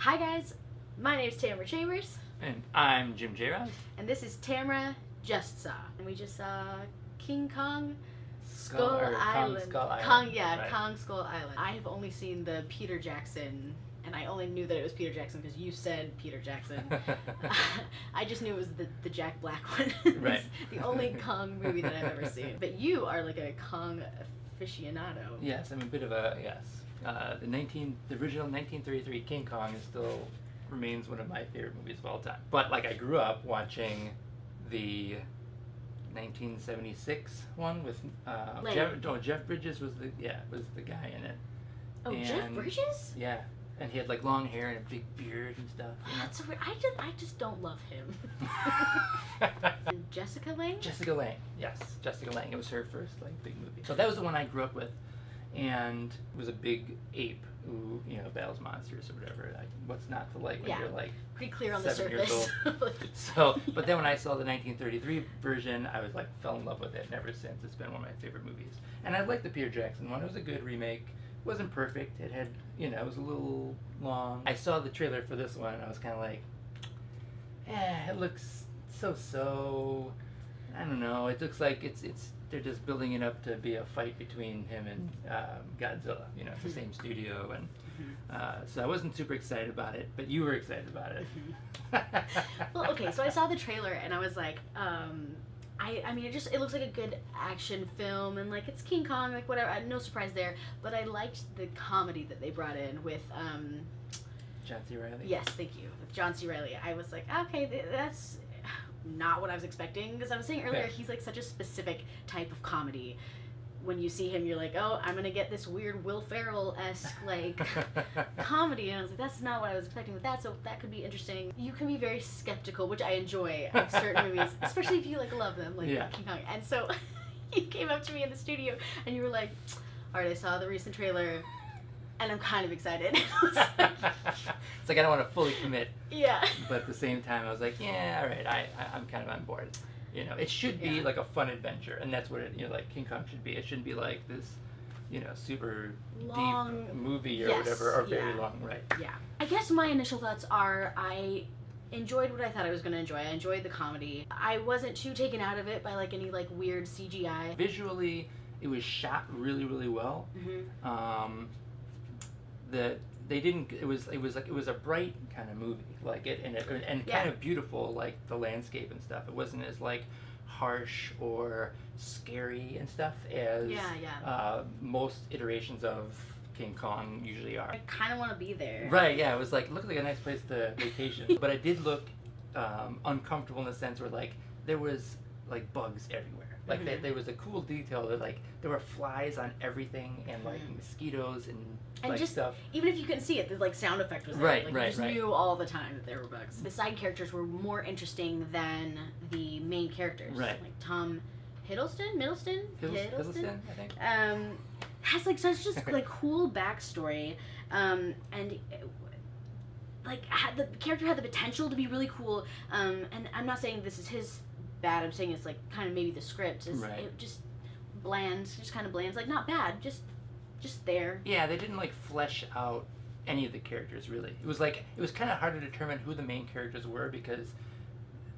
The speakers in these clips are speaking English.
Hi guys, my name is Tamara Chambers. And I'm Jim J-Roz. And this is Tamara Just Saw. And we just saw King Kong Skull Kong Island. Skull Island. Right. Kong Skull Island. I have only seen the Peter Jackson, and I only knew that it was Peter Jackson because you said Peter Jackson. I just knew it was the Jack Black one. Right. The only Kong movie that I've ever seen. But you are like a Kong aficionado. Yes, I'm a bit of a, yes. The original 1933 King Kong still remains one of my favorite movies of all time. But like I grew up watching the 1976 one with Jeff Bridges was the guy in it. Oh, and Jeff Bridges? Yeah, and he had like long hair and a big beard and stuff. That's so weird. I just don't love him. Jessica Lange? Jessica Lange, yes, Jessica Lange. It was her first like big movie. So that was the one I grew up with, and it was a big ape who battles monsters or whatever. Like, what's not to like when you're like pretty clear on the 7 years surface. old. So, but then when I saw the 1933 version, I was like fell in love with it. And ever since, it's been one of my favorite movies. And I liked the Peter Jackson one. It was a good remake. It wasn't perfect. It had it was a little long. I saw the trailer for this one, and I was kind of like, it looks so. I don't know. It looks like it's they're just building it up to be a fight between him and Godzilla. It's the same studio, and so I wasn't super excited about it, but you were excited about it. Well, okay, so I saw the trailer and I was like, I mean, it looks like a good action film, and like it's King Kong, like whatever. No surprise there, but I liked the comedy that they brought in with John C. Reilly. Yes, thank you, with John C. Reilly. I was like, okay, that's not what I was expecting, because I was saying earlier, he's like such a specific type of comedy. When you see him, you're like, oh, I'm gonna get this weird Will Ferrell-esque like comedy, and I was like, that's not what I was expecting with that. So that could be interesting. You can be very skeptical, which I enjoy of certain movies, especially if you like love them, like King Kong. And so you came up to me in the studio and you were like, all right, I saw the recent trailer and I'm kind of excited. It's like I don't want to fully commit. Yeah. But at the same time, I was like, yeah, all right, I'm kind of on board. It should be like a fun adventure, and that's what it, like King Kong should be. It shouldn't be like this, super long, deep movie or whatever, or very long, right? Yeah. I guess my initial thoughts are I enjoyed what I thought I was going to enjoy. I enjoyed the comedy. I wasn't too taken out of it by like any like weird CGI. Visually, it was shot really, really well. Mm-hmm. It was a bright kind of movie, like and kind of beautiful, like the landscape and stuff. It wasn't as like harsh or scary and stuff as most iterations of King Kong usually are. I kind of want to be there. Right, yeah, it was like, it looked like a nice place to vacation. But it did look uncomfortable in the sense where like there was like bugs everywhere. Like there was a cool detail that like there were flies on everything, and like mosquitoes and like just stuff. Even if you couldn't see it, the like sound effect was there. Right, like, right, you just knew all the time that there were bugs. The side characters were more interesting than the main characters. Right. Like Tom Hiddleston, Hiddleston, I think. Has like such just like cool backstory, and like the character had the potential to be really cool. And I'm not saying this is his bad. I'm saying it's like kind of maybe the script is it just kind of bland. It's like not bad, just there. Yeah, they didn't like flesh out any of the characters really. It was kind of hard to determine who the main characters were because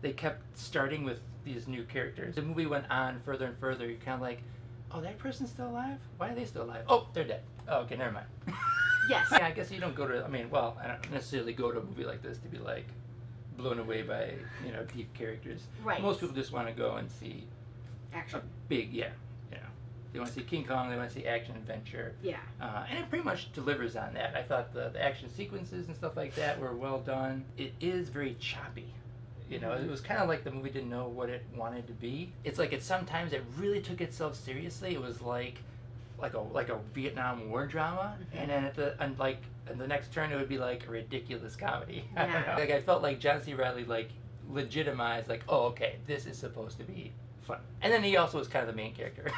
they kept starting with these new characters. The movie went on further and further. You're kind of like, oh, that person's still alive? Why are they still alive? Oh, they're dead. Oh, okay, never mind. Yes. Yeah, I guess you don't go to. I don't necessarily go to a movie like this to be like blown away by deep characters. Right. Most people just want to go and see action. A big They want to see King Kong. They want to see action adventure. Yeah. And it pretty much delivers on that. I thought the action sequences and stuff like that were well done. It is very choppy. It was kind of like the movie didn't know what it wanted to be. It's like sometimes it really took itself seriously. It was like a Vietnam War drama, and then at the next turn it would be like a ridiculous comedy. Yeah. I don't know. Like I felt like John C. Reilly like legitimized like, oh okay, this is supposed to be fun. And then he also was kind of the main character.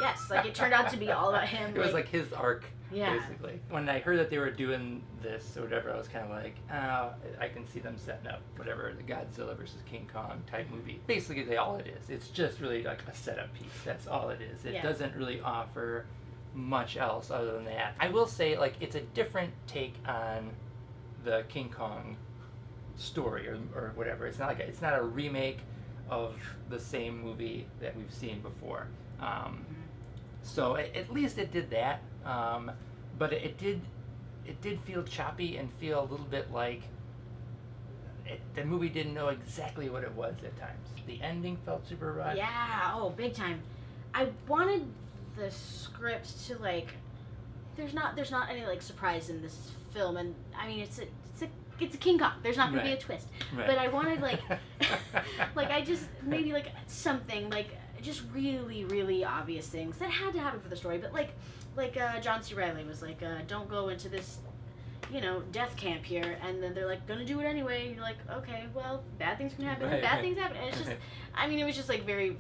Yes, like it turned out to be all about him. It was like his arc, basically. When I heard that they were doing this or whatever, I was kind of like, oh, I can see them setting up whatever, the Godzilla versus King Kong type movie. Basically, all it is. It's just really like a setup piece. That's all it is. It doesn't really offer much else other than that. I will say, like, it's a different take on the King Kong story or whatever. It's not a remake of the same movie that we've seen before. So at least it did that. But it did feel choppy and feel a little bit like the movie didn't know exactly what it was at times. The ending felt super rushed. Yeah, oh, big time. I wanted the script to like. There's not any like surprise in this film, and I mean it's a King Kong. There's not gonna be a twist. Right. But I wanted like, like I just maybe like something like just really really obvious things that had to happen for the story. But like John C. Reilly was like, don't go into this, death camp here, and then they're like gonna do it anyway, and you're like, okay, well, bad things can happen, bad things happen, and it's just, I mean, it was just like very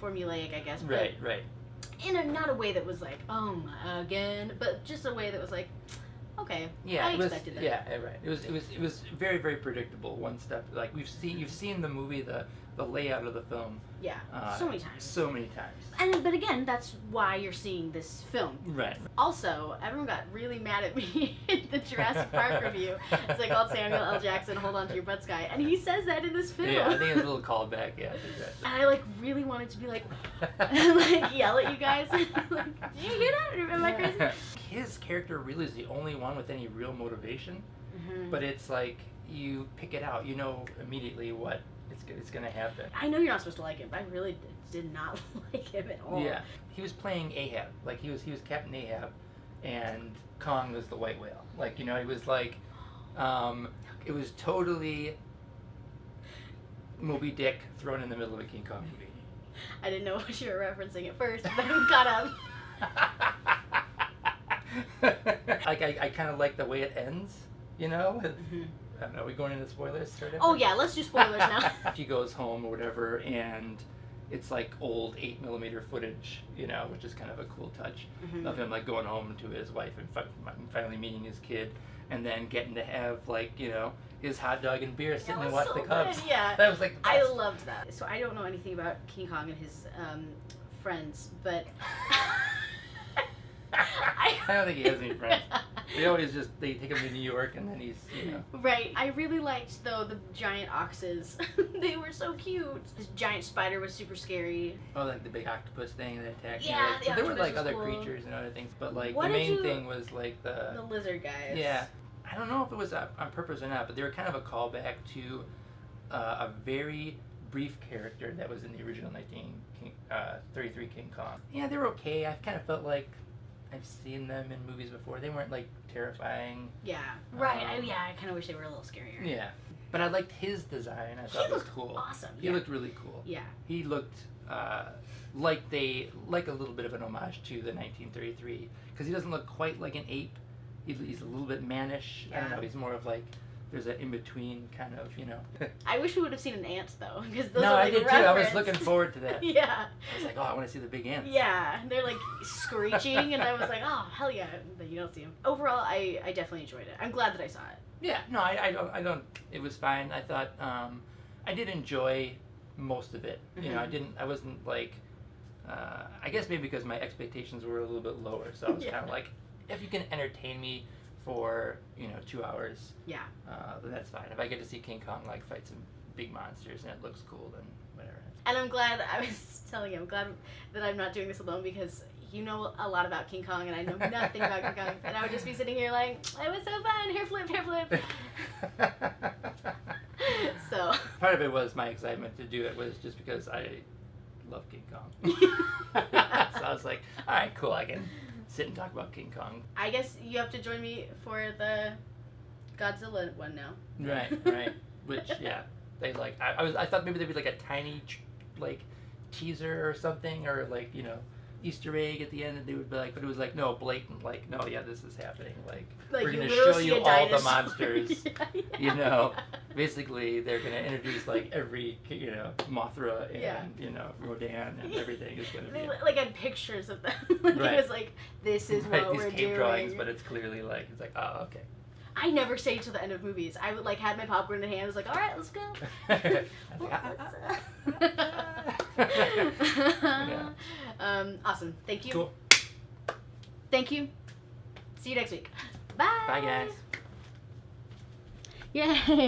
formulaic, I guess, but right. in not a way that was like, again, but just a way that was like, okay, yeah, I expected that. Yeah, right. It was very very predictable. One step, like you've seen the movie, the layout of the film. Yeah, so many times. So many times. But again, that's why you're seeing this film. Right. Also, everyone got really mad at me in the Jurassic Park review. It's like called Samuel L. Jackson, "Hold On to Your Butts Guy," and he says that in this film. Yeah, I think it's a little callback. Yeah. And I like really wanted to be like, like yell at you guys. Like, did you hear that? Am I crazy? His character really is the only one with any real motivation, but it's like you pick it out. You know immediately what it's gonna happen. I know you're not supposed to like him, but I really did not like him at all. Yeah, he was playing Ahab. Like he was Captain Ahab, and Kong was the white whale. Like he was like, it was totally Moby Dick thrown in the middle of a King Kong movie. I didn't know what you were referencing at first, but I got up. Like I kind of like the way it ends. I don't know, are we going into spoilers? Oh yeah, let's do spoilers now. He goes home or whatever, and it's like old 8mm footage, which is kind of a cool touch of him like going home to his wife and finally meeting his kid, and then getting to have like his hot dog and beer sitting and watch so the Cubs. Good. Yeah, that was like I loved that. So I don't know anything about King Kong and his friends, but I don't think he has any friends. They take him to New York and then he's, Right. I really liked, though, the giant oxes. They were so cute. This giant spider was super scary. Oh, like the big octopus thing that attacked you. Yeah, the there were like octopus was other cool. creatures and other things, but like What the did main you- thing was like the lizard guys. Yeah. I don't know if it was on purpose or not, but they were kind of a callback to a very brief character that was in the original 1933 King Kong. Yeah, they were okay. I kind of felt like I've seen them in movies before. They weren't like terrifying. Yeah. Right. I kind of wish they were a little scarier. Yeah. But I liked his design. I thought it was cool. Awesome. He looked really cool. Yeah. He looked like a little bit of an homage to the 1933, because he doesn't look quite like an ape. He's a little bit mannish. Yeah. I don't know. He's more of like there's an in between kind of I wish we would have seen an ant though, because those No, are I like did too. I was reference. looking forward to that. Yeah. I was like, oh, I want to see the big ants. Yeah, they're like screeching, and I was like, oh hell yeah, but you don't see them. Overall, I definitely enjoyed it. I'm glad that I saw it. Yeah, no, I don't. It was fine. I thought I did enjoy most of it. I wasn't like, I guess maybe because my expectations were a little bit lower, so I was kind of like, if you can entertain me for 2 hours, Yeah. then that's fine. If I get to see King Kong like fight some big monsters and it looks cool, then whatever. And I'm glad, I was telling you, I'm glad that I'm not doing this alone, because you know a lot about King Kong and I know nothing about King Kong, and I would just be sitting here like, it was so fun, hair flip. So. Part of it was my excitement to do it was just because I love King Kong. So I was like, all right, cool, I can sit and talk about King Kong. I guess you have to join me for the Godzilla one now. Right. Which, yeah, they like. I thought maybe there'd be like a tiny, like, teaser or something, or like Easter egg at the end, and they would be like, but it was like no blatant, like no, yeah, this is happening. Like we're gonna show you all the monsters. Yeah. Basically they're gonna introduce like every Mothra and Rodan and everything is gonna be. Like I had pictures of them. Like Right. It was like, this is what these we're cave doing. drawings, but it's clearly like it's like oh okay. I never stayed till the end of movies. I would like had my popcorn in hand. I was like, all right, let's go. Yeah. Awesome. Thank you. Cool. Thank you. See you next week. Bye. Bye guys. Yay!